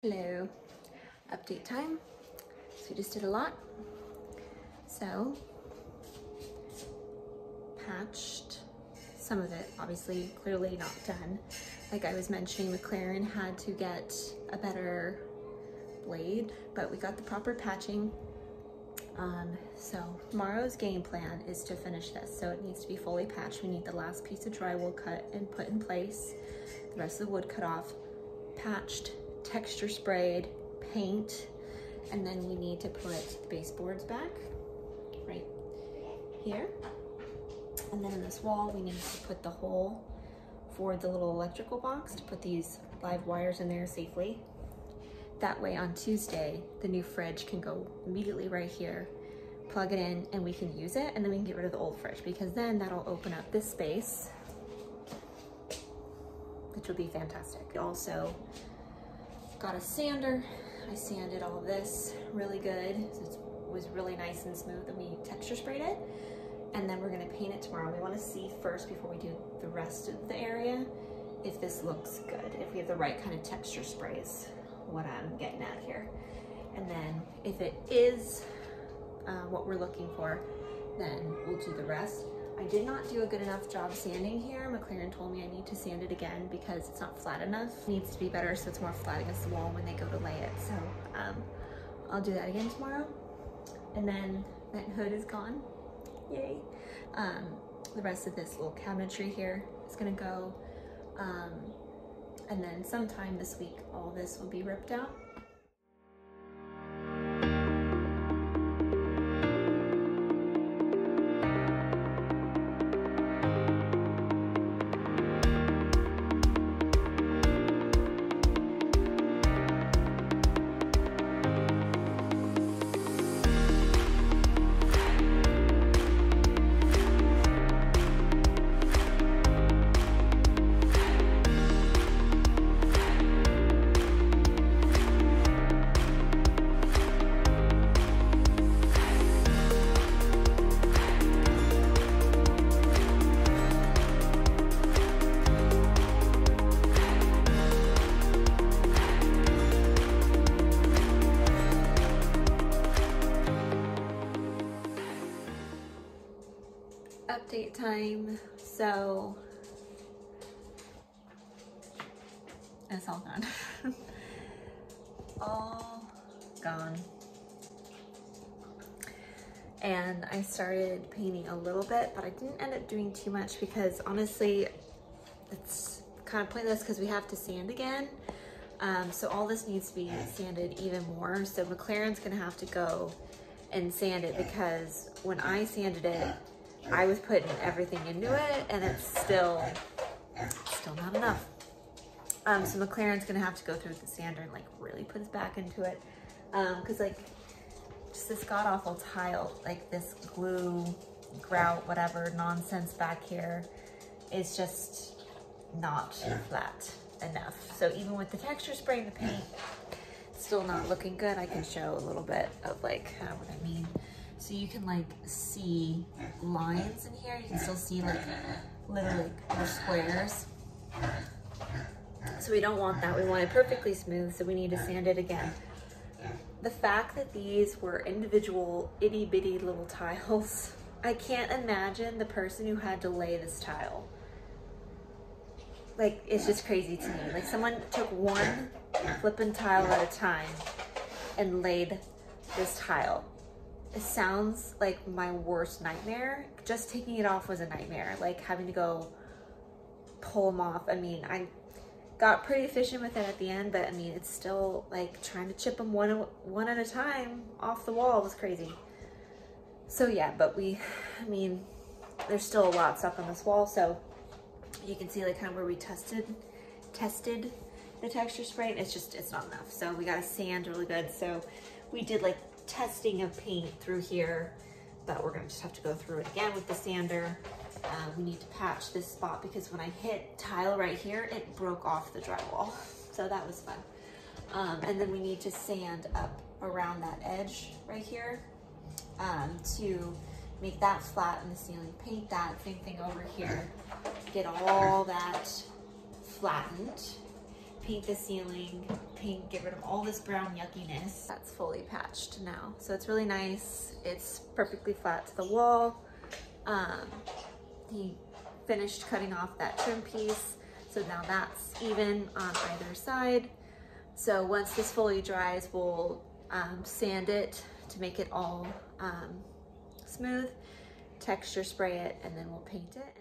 Hello, update time. So we just did a lot. So patched some of it, obviously clearly not done. Like I was mentioning, McLaren had to get a better blade, but we got the proper patching. So tomorrow's game plan is to finish this. So it needs to be fully patched. We need the last piece of drywall cut and put in place, the rest of the wood cut off, patched, texture sprayed, paint, and then we need to put the baseboards back right here. And then in this wall, we need to put the hole for the little electrical box to put these live wires in there safely. That way on Tuesday, the new fridge can go immediately right here, plug it in, and we can use it, and then we can get rid of the old fridge, because then that'll open up this space, which will be fantastic. Also got a sander. I sanded all of this really good. So it was really nice and smooth, and we texture sprayed it. And then we're gonna paint it tomorrow. We wanna see first, before we do the rest of the area, if this looks good, if we have the right kind of texture sprays, what I'm getting at here. And then if it is what we're looking for, then we'll do the rest. I did not do a good enough job sanding here. McLaren told me I need to sand it again because it's not flat enough. It needs to be better so it's more flat against the wall when they go to lay it. So I'll do that again tomorrow. And then that hood is gone, yay. The rest of this little cabinetry here is gonna go. And then sometime this week, all this will be ripped out. Update time. So it's all gone. All gone. And I started painting a little bit, but I didn't end up doing too much because honestly it's kind of pointless because we have to sand again. So all this needs to be sanded even more. So McLaren's gonna have to go and sand it, because when I sanded it, I was putting everything into it and it's still not enough. So McLaren's gonna have to go through the sander and like really put his back into it. Cause like just this god awful tile, like this glue, grout, whatever nonsense back here is just not flat enough. So even with the texture spray and the paint, it's still not looking good. I can show a little bit of like what I mean. So you can like see lines in here. You can still see like literally more squares. So we don't want that. We want it perfectly smooth, so we need to sand it again. The fact that these were individual itty bitty little tiles, I can't imagine the person who had to lay this tile. Like, it's just crazy to me. Like someone took one flippin' tile at a time and laid this tile. It sounds like my worst nightmare. Just taking it off was a nightmare. Like having to go pull them off. I mean, I got pretty efficient with it at the end, but I mean, it's still like trying to chip them one at a time off the wall was crazy. So yeah, but I mean, there's still a lot stuck on this wall. So you can see like kind of where we tested the texture spray, and it's not enough. So we got to sand really good. So we did like testing of paint through here, but we're gonna just have to go through it again with the sander. We need to patch this spot because when I hit tile right here, it broke off the drywall. So that was fun. And then we need to sand up around that edge right here to make that flat in the ceiling. Paint that, same thing over here. Get all that flattened. paint the ceiling, get rid of all this brown yuckiness. That's fully patched now. So it's really nice. It's perfectly flat to the wall. He finished cutting off that trim piece. So now that's even on either side. So once this fully dries, we'll sand it to make it all smooth, texture spray it, and then we'll paint it.